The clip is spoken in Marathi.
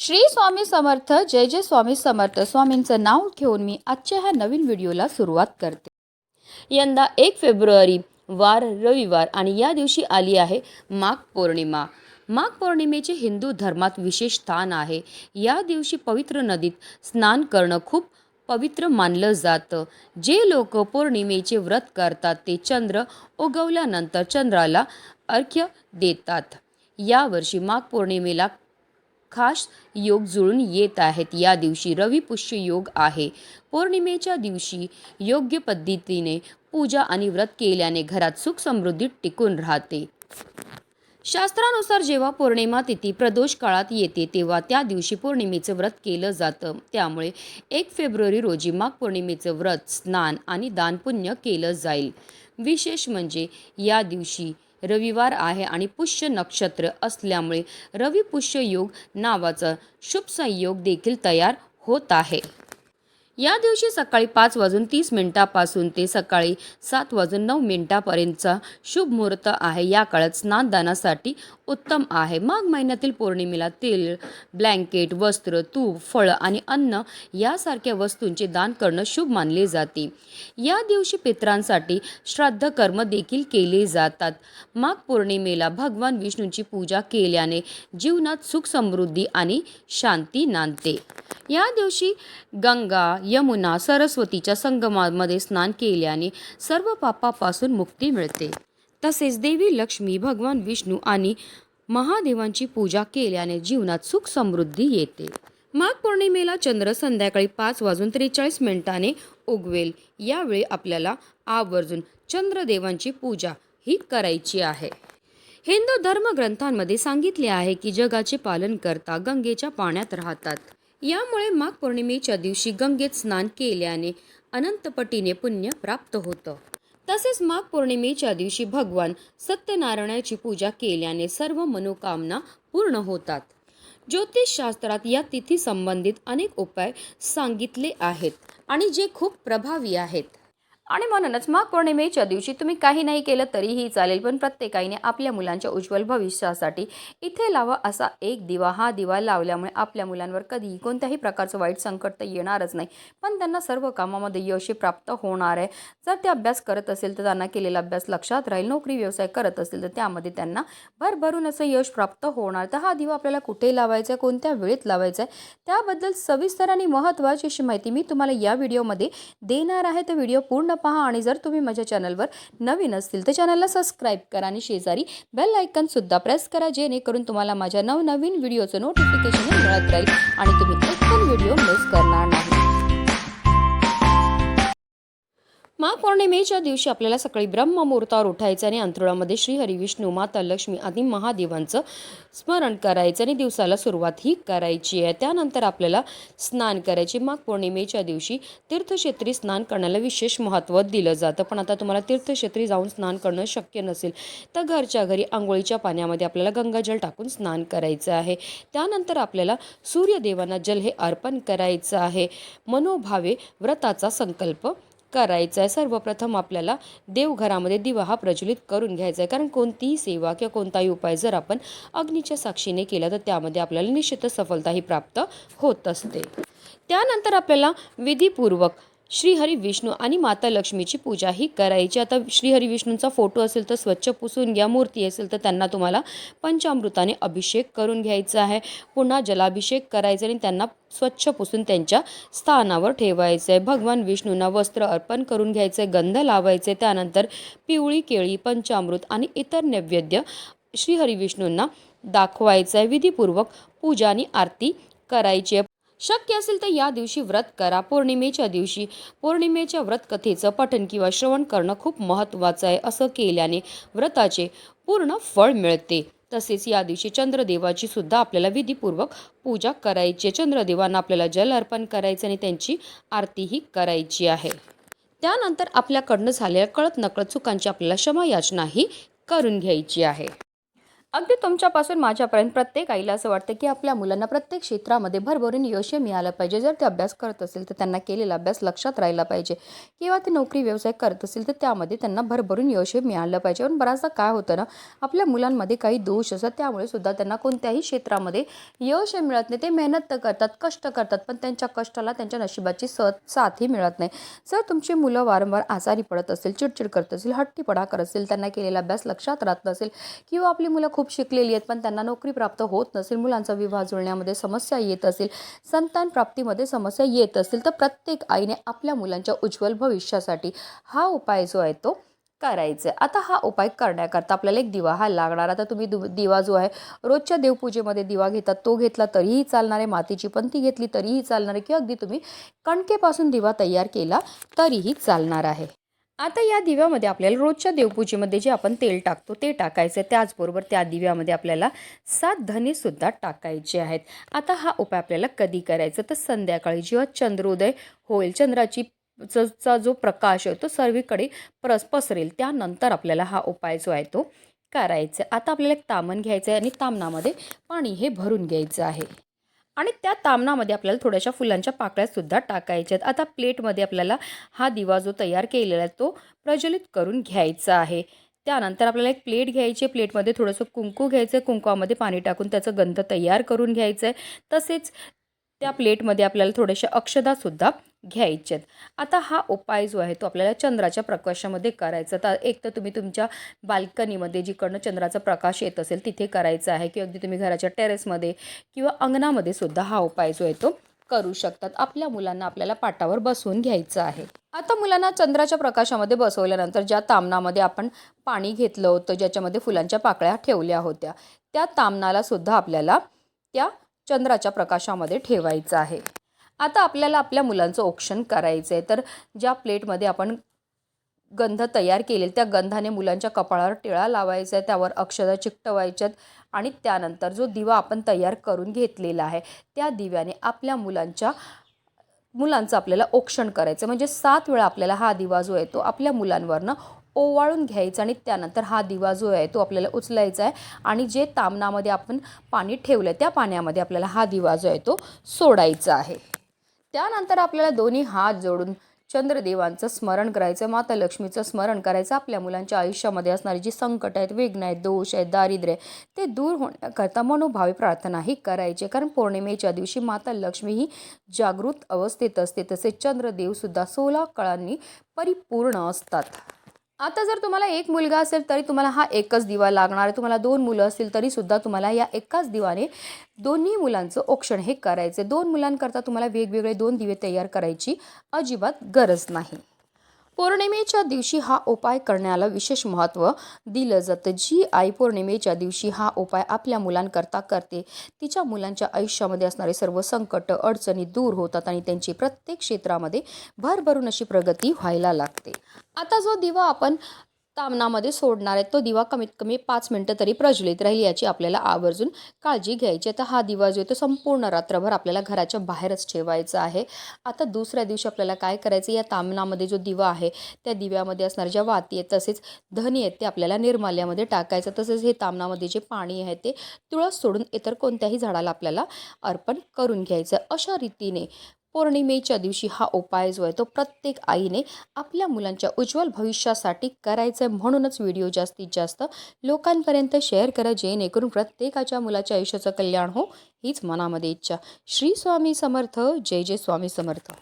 श्री स्वामी समर्थ. जय जय स्वामी समर्थ. स्वामींचं नाव घेऊन मी आजच्या ह्या नवीन व्हिडिओला सुरुवात करते. यंदा 1 फेब्रुवारी वार रविवार आणि या दिवशी आली आहे माघ पौर्णिमा. माघ पौर्णिमेचे हिंदू धर्मात विशेष स्थान आहे. या दिवशी पवित्र नदीत स्नान करणं खूप पवित्र मानलं जातं. जे लोक पौर्णिमेचे व्रत करतात ते चंद्र उगवल्यानंतर चंद्राला अर्घ्य देतात. यावर्षी माघ पौर्णिमेला खास योग जुळून येत आहेत. या दिवशी रवी पुष्य योग आहे. पौर्णिमेच्या दिवशी योग्य पद्धतीने पूजा आणि व्रत केल्याने घरात सुख समृद्धी टिकून राहते. शास्त्रानुसार जेव्हा पौर्णिमा तिथी प्रदोष काळात येते तेव्हा त्या दिवशी पौर्णिमेचं व्रत केलं जातं. त्यामुळे 1 फेब्रुवारी रोजी माघ पौर्णिमेचं व्रत, स्नान आणि दानपुण्य केलं जाईल. विशेष म्हणजे या दिवशी रविवार आहे आणि पुष्य नक्षत्र असल्यामुळे रवी पुष्य योग नावाचा शुभ संयोग देखील तयार होत आहे. या दिवशी सकाळी 5:30 पासून ते सकाळी 7:09 शुभ मुहूर्त आहे. या काळात स्नानदानासाठी उत्तम आहे. माघ महिन्यातील पौर्णिमेला तेल, ब्लँकेट, वस्त्र, तूप, फळं आणि अन्न यासारख्या वस्तूंचे दान करणं शुभ मानले जाते. या दिवशी पितरांसाठी श्राद्ध कर्म देखील केले जातात. माघ पौर्णिमेला भगवान विष्णूंची पूजा केल्याने जीवनात सुख समृद्धी आणि शांती नांदते. या दिवशी गंगा, यमुना, सरस्वतीच्या संगमामध्ये स्नान केल्याने सर्व पापापासून मुक्ती मिळते. तसेच देवी लक्ष्मी, भगवान विष्णू आणि महादेवांची पूजा केल्याने जीवनात सुख समृद्धी येते. माघ पौर्णिमेला चंद्र संध्याकाळी 5:43 उगवेल. यावेळी आपल्याला आवर्जून चंद्रदेवांची पूजा ही करायची आहे. हिंदू धर्मग्रंथांमध्ये सांगितले आहे की जगाचे पालन करता गंगेच्या पाण्यात राहतात. यामुळे माघ पौर्णिमेच्या दिवशी गंगेत स्नान केल्याने अनंतपटीने पुण्य प्राप्त होतं. तसेच माघ पौर्णिमेच्या दिवशी भगवान सत्यनारायणाची पूजा केल्याने सर्व मनोकामना पूर्ण होतात. ज्योतिषशास्त्रात या तिथी संबंधित अनेक उपाय सांगितले आहेत आणि जे खूप प्रभावी आहेत. आणि म्हणूनच माघ पौर्णिमेच्या दिवशी तुम्ही काही नाही केलं तरीही चालेल, पण प्रत्येकाने आपल्या मुलांच्या उज्ज्वल भविष्यासाठी इथे लावा असा एक दिवा. हा दिवा लावल्यामुळे आपल्या मुलांवर कधीही कोणत्याही प्रकारचं वाईट संकट तर येणारच नाही, पण त्यांना सर्व कामामध्ये यश प्राप्त होणार आहे. जर ते अभ्यास करत असेल तर त्यांना केलेला अभ्यास लक्षात राहील. नोकरी व्यवसाय करत असेल तर त्यामध्ये त्यांना भरभरून असं यश प्राप्त होणार. तर हा दिवा आपल्याला कुठे लावायचा आहे, कोणत्या वेळेत लावायचा आहे, त्याबद्दल सविस्तर आणि महत्त्वाची अशी माहिती मी तुम्हाला या व्हिडिओमध्ये देणार आहे. तर व्हिडिओ पूर्ण पहा आणि जर तुम्ही माझ्या चॅनलवर नवीन असतील तर चॅनलला सबस्क्राईब करा आणि शेजारी बेल आयकॉन सुद्धा प्रेस करा, जेणेकरून तुम्हाला माझ्या नवनवीन व्हिडिओचं नोटिफिकेशन मिळत राहील आणि तुम्ही एक पण व्हिडिओ मिस करणार नाही. माघ पौर्णिमेच्या दिवशी आपल्याला सकाळी ब्रह्ममुहूर्तावर उठायचं आणि अंथरुणामध्ये श्री हरी विष्णू, माता लक्ष्मी आदी महादेवांचं स्मरण करायचं आणि दिवसाला सुरुवात ही करायची आहे. त्यानंतर आपल्याला स्नान करायचे. माघ पौर्णिमेच्या दिवशी तीर्थक्षेत्री स्नान करण्याला विशेष महत्त्व दिलं जातं. पण आता तुम्हाला तीर्थक्षेत्री जाऊन स्नान करणं शक्य नसेल तर घरच्या घरी आंघोळीच्या पाण्यामध्ये आपल्याला गंगाजल टाकून स्नान करायचं आहे. त्यानंतर आपल्याला सूर्यदेवांना जल हे अर्पण करायचं आहे. मनोभावे व्रताचा संकल्प करायचं आहे. सर्वप्रथम आपल्याला देवघरामध्ये दिवा हा प्रज्वलित करून घ्यायचा आहे, कारण कोणतीही सेवा किंवा कोणताही उपाय जर आपण अग्नीच्या साक्षीने केला तर त्यामध्ये आपल्याला निश्चितच सफलता ही प्राप्त होत असते. त्यानंतर आपल्याला विधीपूर्वक श्रीहरी विष्णू आणि माता लक्ष्मीची पूजा ही करायची. आता श्रीहरी विष्णूंचा फोटो असेल तर स्वच्छ पुसून घ्या. मूर्ती असेल तर त्यांना तुम्हाला पंचामृताने अभिषेक करून घ्यायचा आहे. पुन्हा जलाभिषेक करायचा आणि त्यांना स्वच्छ पुसून त्यांच्या स्थानावर ठेवायचं आहे. भगवान विष्णूंना वस्त्र अर्पण करून घ्यायचं आहे, गंध लावायचे. त्यानंतर पिवळी केळी, पंचामृत आणि इतर नैवेद्य श्रीहरी विष्णूंना दाखवायचं आहे. विधीपूर्वक पूजा आणि आरती करायची आहे. शक्य असेल तर या दिवशी व्रत करा. पौर्णिमेच्या दिवशी पौर्णिमेच्या व्रतकथेचं पठण किंवा श्रवण करणं खूप महत्त्वाचं आहे. असं केल्याने व्रताचे पूर्ण फळ मिळते. तसेच या दिवशी चंद्रदेवाची सुद्धा आपल्याला विधीपूर्वक पूजा करायची. चंद्रदेवांना आपल्याला जल अर्पण करायचं आणि त्यांची आरतीही करायची आहे. त्यानंतर आपल्याकडनं झालेल्या कळत नकळत चुकांची आपल्याला क्षमायाचनाही करून घ्यायची आहे. अगदी तुमच्यापासून माझ्यापर्यंत प्रत्येक आईला असं वाटतं की आपल्या मुलांना प्रत्येक क्षेत्रामध्ये भरभरून यश मिळालं पाहिजे. जर ते अभ्यास करत असेल तर त्यांना केलेला अभ्यास लक्षात राहिला पाहिजे किंवा ते नोकरी व्यवसाय करत असेल तर त्यामध्ये त्यांना भरभरून यश मिळालं पाहिजे. पण बऱ्याचदा काय होतं ना, आपल्या मुलांमध्ये काही दोष असतात, त्यामुळे सुद्धा त्यांना कोणत्याही क्षेत्रामध्ये यश मिळत नाही. ते मेहनत तर करतात, कष्ट करतात, पण त्यांच्या कष्टाला त्यांच्या नशिबाची साथही मिळत नाही. जर तुमची मुलं वारंवार आजारी पडत असेल, चिडचिड करत असेल, हट्टीपणा करत असेल, त्यांना केलेला अभ्यास लक्षात राहत नसेल किंवा आपली मुलं खूप शिकलेली आहेत पण त्यांना नोकरी प्राप्त होत नसेल, मुलांचा विवाह जुळण्यामध्ये समस्या येत असेल, संतान प्राप्तीमध्ये समस्या येत असेल, तर प्रत्येक आईने आपल्या मुलांच्या उज्ज्वल भविष्यासाठी हा उपाय जो आहे तो करायचं आहे. आता हा उपाय करण्याकरता आपल्याला एक दिवा हा लागणार. आता तुम्ही दिवा जो आहे रोजच्या देवपूजेमध्ये दिवा घेतात तो घेतला तरीही चालणार आहे, मातीची पंती घेतली तरीही चालणार आहे, किंवा अगदी तुम्ही कणकेपासून दिवा तयार केला तरीही चालणार आहे. आता या दिव्यामध्ये आपल्याला रोजच्या देवपूजेमध्ये जे आपण तेल टाकतो ते टाकायचं आहे. त्याचबरोबर त्या दिव्यामध्ये आपल्याला 7 धनेसुद्धा टाकायचे आहेत. आता हा उपाय आपल्याला कधी करायचा, तर संध्याकाळी जेव्हा चंद्रोदय होईल, चंद्राची चा जो प्रकाश आहे तो सर्वीकडे पसरेल, त्यानंतर आपल्याला हा उपाय जो आहे तो करायचा आहे. आता आपल्याला एक तामण घ्यायचं आहे आणि तामणामध्ये पाणी हे भरून घ्यायचं आहे आणि त्या तामणामध्ये आपल्याला थोड्याशा फुलांच्या पाकळ्यासुद्धा टाकायच्या आहेत. आता प्लेटमध्ये आपल्याला हा दिवा जो तयार केलेला आहे तो प्रज्वलित करून घ्यायचा आहे. त्यानंतर आपल्याला एक प्लेट घ्यायची आहे, प्लेटमध्ये थोडंसं कुंकू घ्यायचं आहे, कुंकवामध्ये पाणी टाकून त्याचं गंध तयार करून घ्यायचं आहे. तसेच त्या प्लेटमध्ये आपल्याला थोड्याशा अक्षतासुद्धा घ्यायचे आहेत. आता हा उपाय जो आहे तो आपल्याला चंद्राच्या प्रकाशामध्ये करायचा. तर एक तर तुम्ही तुमच्या बाल्कनीमध्ये जिकडनं चंद्राचा प्रकाश येत असेल तिथे करायचा आहे, किंवा अगदी तुम्ही घराच्या टेरेसमध्ये किंवा अंगणामध्ये सुद्धा हा उपाय जो आहे तो करू शकतात. आपल्या मुलांना आपल्याला पाटावर बसवून घ्यायचं आहे. आता मुलांना चंद्राच्या प्रकाशामध्ये बसवल्यानंतर ज्या तामणामध्ये आपण पाणी घेतलं होतं, ज्याच्यामध्ये फुलांच्या पाकळ्या ठेवल्या होत्या, त्या तामणाला सुद्धा आपल्याला त्या चंद्राच्या प्रकाशामध्ये ठेवायचं आहे. आता आपल्याला आपल्या मुलांचं औक्षण करायचं आहे. तर ज्या प्लेटमध्ये आपण गंध तयार केलेले त्या गंधाने मुलांच्या कपाळावर टिळा लावायचा आहे, त्यावर अक्षता चिकटवायच्यात आणि त्यानंतर जो दिवा आपण तयार करून घेतलेला आहे त्या दिव्याने आपल्या मुलांचं आपल्याला औक्षण करायचं. म्हणजे 7 वेळा आपल्याला हा दिवा जो आहे तो आपल्या मुलांवरनं ओवाळून घ्यायचा आणि त्यानंतर हा दिवा जो आहे तो आपल्याला उचलायचा आहे आणि जे तामणामध्ये आपण पाणी ठेवलं त्या पाण्यामध्ये आपल्याला हा दिवा जो आहे तो सोडायचा आहे. त्यानंतर आपल्याला दोन्ही हात जोडून चंद्रदेवांचं स्मरण करायचं, माता लक्ष्मीचं स्मरण करायचं. आपल्या मुलांच्या आयुष्यामध्ये असणारी जी संकट आहेत, विघ्न आहेत, दोष आहेत, दारिद्र्य ते दूर होण्याकरता मनोभावी प्रार्थनाही करायची. कारण पौर्णिमेच्या दिवशी माता लक्ष्मी ही जागृत अवस्थेत असते, तसेच चंद्रदेवसुद्धा 16 कळांनी परिपूर्ण असतात. आता जर तुम्हाला एक मुलगा असेल तरी तुम्हाला हा एकच दिवा लागणार आहे. तुम्हाला 2 मुलं असतील तरीसुद्धा तुम्हाला या एकाच दिवाने दोन्ही मुलांचं औक्षण हे करायचं. 2 मुलांकरता तुम्हाला वेगवेगळे 2 दिवे तयार करायची अजिबात गरज नाही. पौर्णिमेच्या दिवशी हा उपाय करण्याला विशेष महत्त्व दिलं जातं. जी आई पौर्णिमेच्या दिवशी हा उपाय आपल्या मुलांकरता करते तिच्या मुलांच्या आयुष्यामध्ये असणारे सर्व संकट अडचणी दूर होतात आणि त्यांची प्रत्येक क्षेत्रामध्ये भरभरून अशी प्रगती व्हायला लागते. आता जो दिवा आपण तामणामध्ये सोडणार आहे तो दिवा कमीत कमी 5 मिनिटं तरी प्रज्वलित राहील याची आपल्याला आवर्जून काळजी घ्यायची आहे. तर हा दिवा जो आहे तो संपूर्ण रात्रभर आपल्याला घराच्या बाहेरच ठेवायचा आहे. आता दुसऱ्या दिवशी आपल्याला काय करायचं, या तामणामध्ये जो दिवा आहे त्या दिव्यामध्ये असणाऱ्या ज्या वाती आहेत तसेच धनी आहेत ते आपल्याला निर्माल्यामध्ये टाकायचं. तसेच हे तामणामध्ये जे पाणी आहे ते तुळस सोडून इतर कोणत्याही झाडाला आपल्याला अर्पण करून घ्यायचं. अशा रीतीने पौर्णिमेच्या दिवशी हा उपाय जो आहे तो प्रत्येक आईने आपल्या मुलांच्या उज्ज्वल भविष्यासाठी करायचं आहे. म्हणूनच व्हिडिओ जास्तीत जास्त लोकांपर्यंत शेअर करा, जेणेकरून प्रत्येकाच्या मुलाच्या आयुष्याचं कल्याण हो हीच मनामध्ये इच्छा. श्री स्वामी समर्थ. जय जय स्वामी समर्थ.